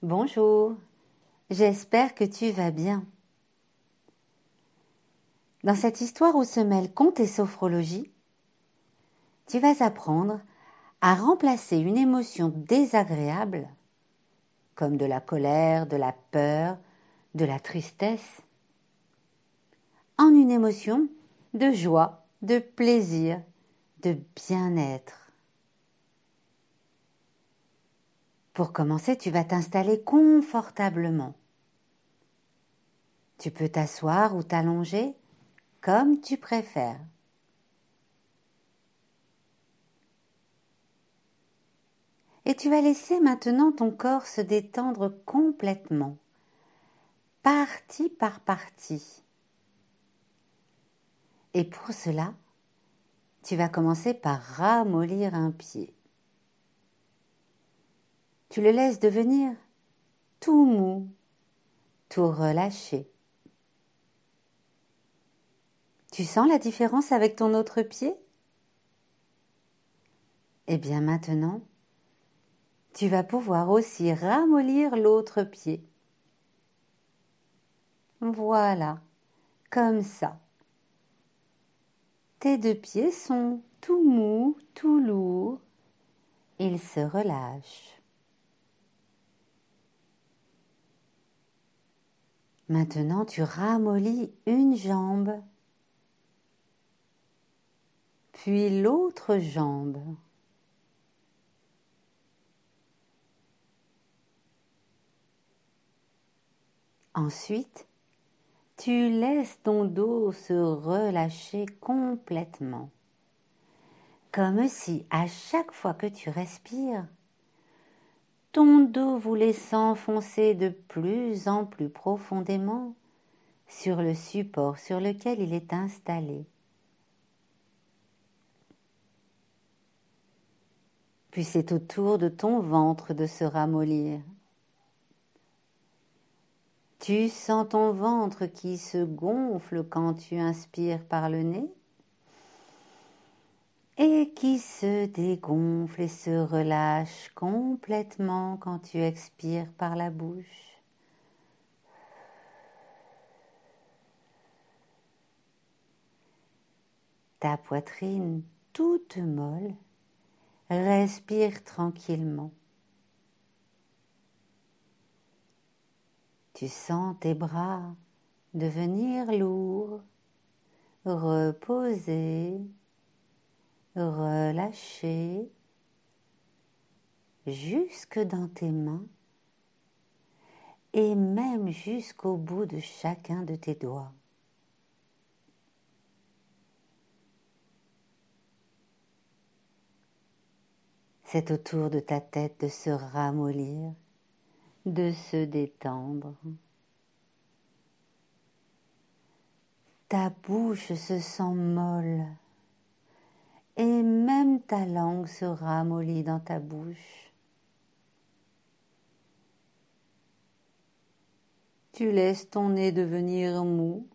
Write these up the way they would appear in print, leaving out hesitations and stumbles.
Bonjour, j'espère que tu vas bien. Dans cette histoire où se mêlent conte et sophrologie, tu vas apprendre à remplacer une émotion désagréable, comme de la colère, de la peur, de la tristesse, en une émotion de joie, de plaisir, de bien-être. Pour commencer, tu vas t'installer confortablement. Tu peux t'asseoir ou t'allonger comme tu préfères. Et tu vas laisser maintenant ton corps se détendre complètement, partie par partie. Et pour cela, tu vas commencer par ramollir un pied. Tu le laisses devenir tout mou, tout relâché. Tu sens la différence avec ton autre pied? Eh bien maintenant, tu vas pouvoir aussi ramollir l'autre pied. Voilà, comme ça. Tes deux pieds sont tout mous, tout lourds. Ils se relâchent. Maintenant, tu ramollis une jambe, puis l'autre jambe. Ensuite, tu laisses ton dos se relâcher complètement, comme si à chaque fois que tu respires, ton dos voulait s'enfoncer de plus en plus profondément sur le support sur lequel il est installé. Puis c'est au tour de ton ventre de se ramollir. Tu sens ton ventre qui se gonfle quand tu inspires par le nez et qui se dégonfle et se relâche complètement quand tu expires par la bouche. Ta poitrine toute molle respire tranquillement. Tu sens tes bras devenir lourds, reposés, relâchés, jusque dans tes mains et même jusqu'au bout de chacun de tes doigts. C'est au tour de ta tête de se ramollir, de se détendre. Ta bouche se sent molle et même ta langue se ramollit dans ta bouche. Tu laisses ton nez devenir mou.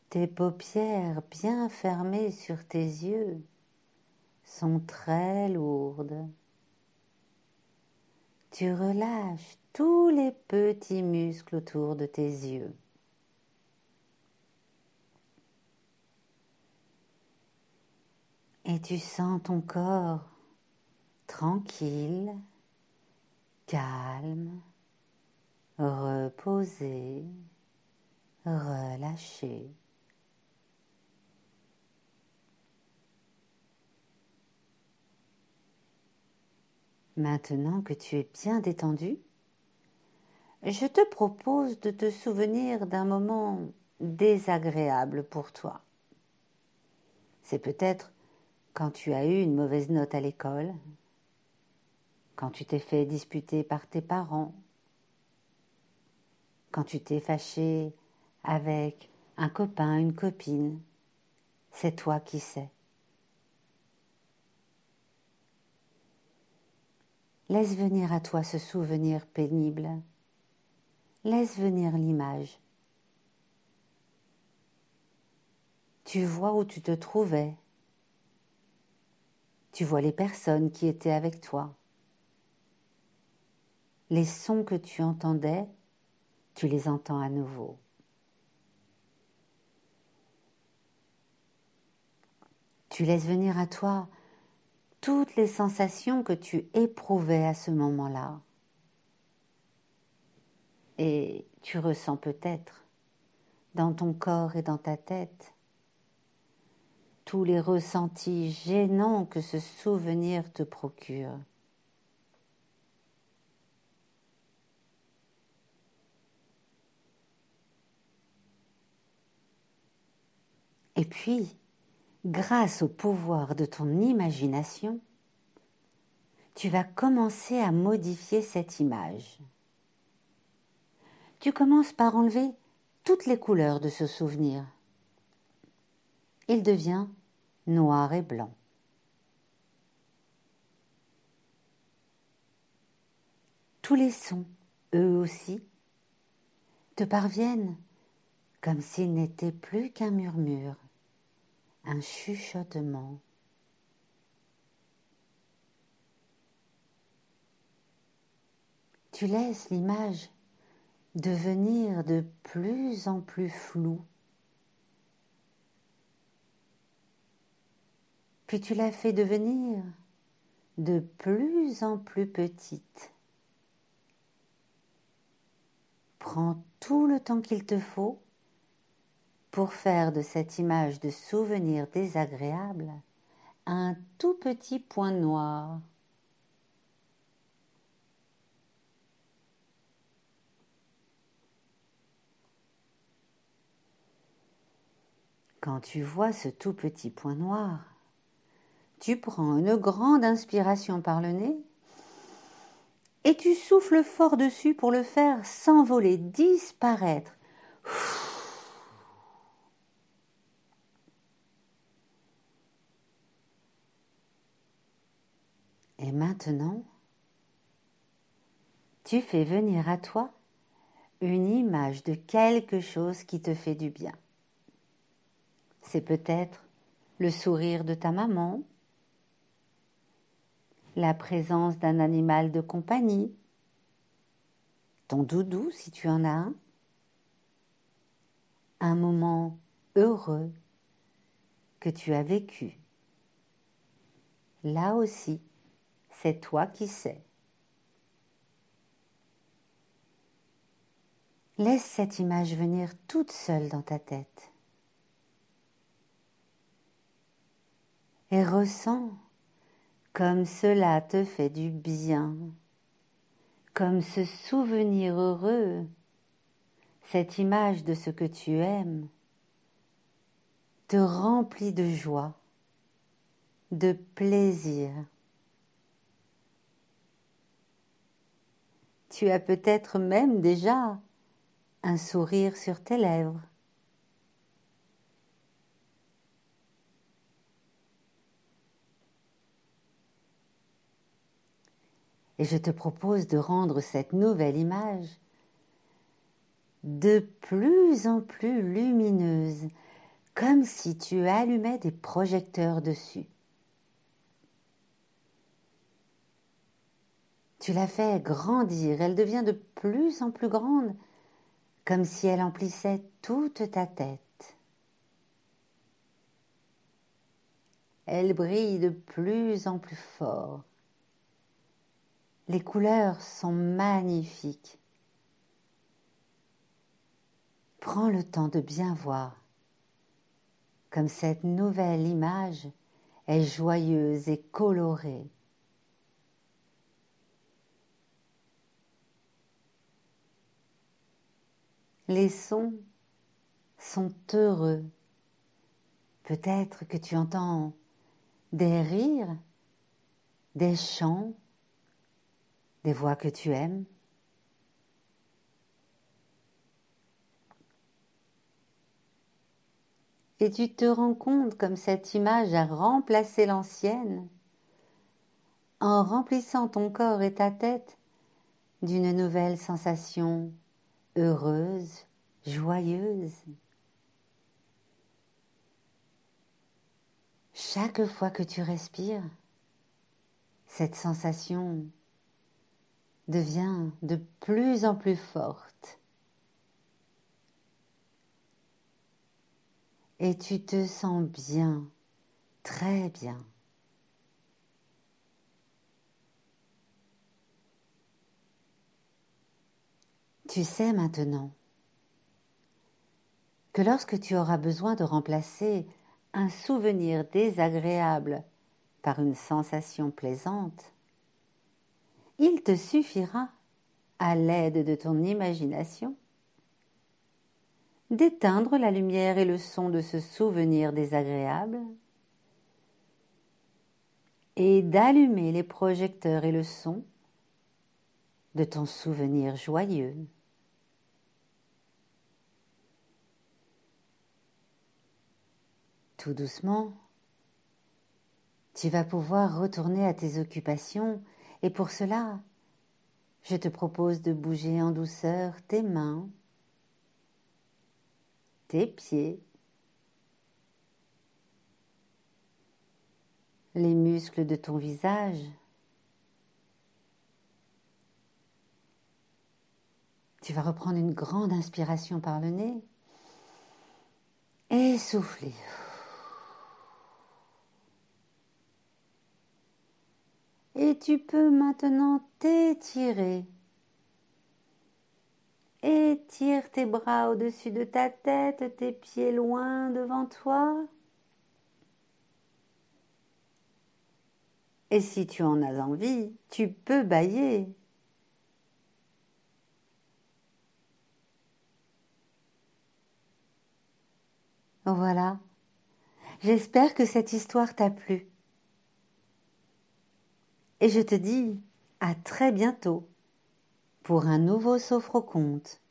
Tes paupières bien fermées sur tes yeux sont très lourdes. Tu relâches tous les petits muscles autour de tes yeux. Et tu sens ton corps tranquille, calme, reposé, relâché. Maintenant que tu es bien détendu, je te propose de te souvenir d'un moment désagréable pour toi. C'est peut-être quand tu as eu une mauvaise note à l'école, quand tu t'es fait disputer par tes parents, quand tu t'es fâché avec un copain, une copine. C'est toi qui sais. Laisse venir à toi ce souvenir pénible. Laisse venir l'image. Tu vois où tu te trouvais. Tu vois les personnes qui étaient avec toi. Les sons que tu entendais, tu les entends à nouveau. Tu laisses venir à toi toutes les sensations que tu éprouvais à ce moment-là. Et tu ressens peut-être dans ton corps et dans ta tête tous les ressentis gênants que ce souvenir te procure. Et puis, grâce au pouvoir de ton imagination, tu vas commencer à modifier cette image. Tu commences par enlever toutes les couleurs de ce souvenir. Il devient noir et blanc. Tous les sons, eux aussi, te parviennent comme s'ils n'étaient plus qu'un murmure, un chuchotement. Tu laisses l'image devenir de plus en plus floue. Puis tu la fais devenir de plus en plus petite. Prends tout le temps qu'il te faut pour faire de cette image de souvenir désagréable un tout petit point noir. Quand tu vois ce tout petit point noir, tu prends une grande inspiration par le nez et tu souffles fort dessus pour le faire s'envoler, disparaître. Et maintenant, tu fais venir à toi une image de quelque chose qui te fait du bien. C'est peut-être le sourire de ta maman, la présence d'un animal de compagnie, ton doudou si tu en as un moment heureux que tu as vécu. Là aussi, c'est toi qui sais. Laisse cette image venir toute seule dans ta tête. Et ressens comme cela te fait du bien, comme ce souvenir heureux, cette image de ce que tu aimes, te remplit de joie, de plaisir. Tu as peut-être même déjà un sourire sur tes lèvres. Et je te propose de rendre cette nouvelle image de plus en plus lumineuse, comme si tu allumais des projecteurs dessus. Tu la fais grandir, elle devient de plus en plus grande, comme si elle emplissait toute ta tête. Elle brille de plus en plus fort. Les couleurs sont magnifiques. Prends le temps de bien voir, comme cette nouvelle image est joyeuse et colorée. Les sons sont heureux. Peut-être que tu entends des rires, des chants, des voix que tu aimes. Et tu te rends compte comme cette image a remplacé l'ancienne en remplissant ton corps et ta tête d'une nouvelle sensation heureuse, joyeuse. Chaque fois que tu respires, cette sensation devient de plus en plus forte. Et tu te sens bien, très bien. Tu sais maintenant que lorsque tu auras besoin de remplacer un souvenir désagréable par une sensation plaisante, il te suffira, à l'aide de ton imagination, d'éteindre la lumière et le son de ce souvenir désagréable et d'allumer les projecteurs et le son de ton souvenir joyeux. Tout doucement, tu vas pouvoir retourner à tes occupations et pour cela, je te propose de bouger en douceur tes mains, tes pieds, les muscles de ton visage. Tu vas reprendre une grande inspiration par le nez et souffler. Et tu peux maintenant t'étirer. Étire tes bras au-dessus de ta tête, tes pieds loin devant toi. Et si tu en as envie, tu peux bâiller. Voilà, j'espère que cette histoire t'a plu. Et je te dis à très bientôt pour un nouveau Sophroconte.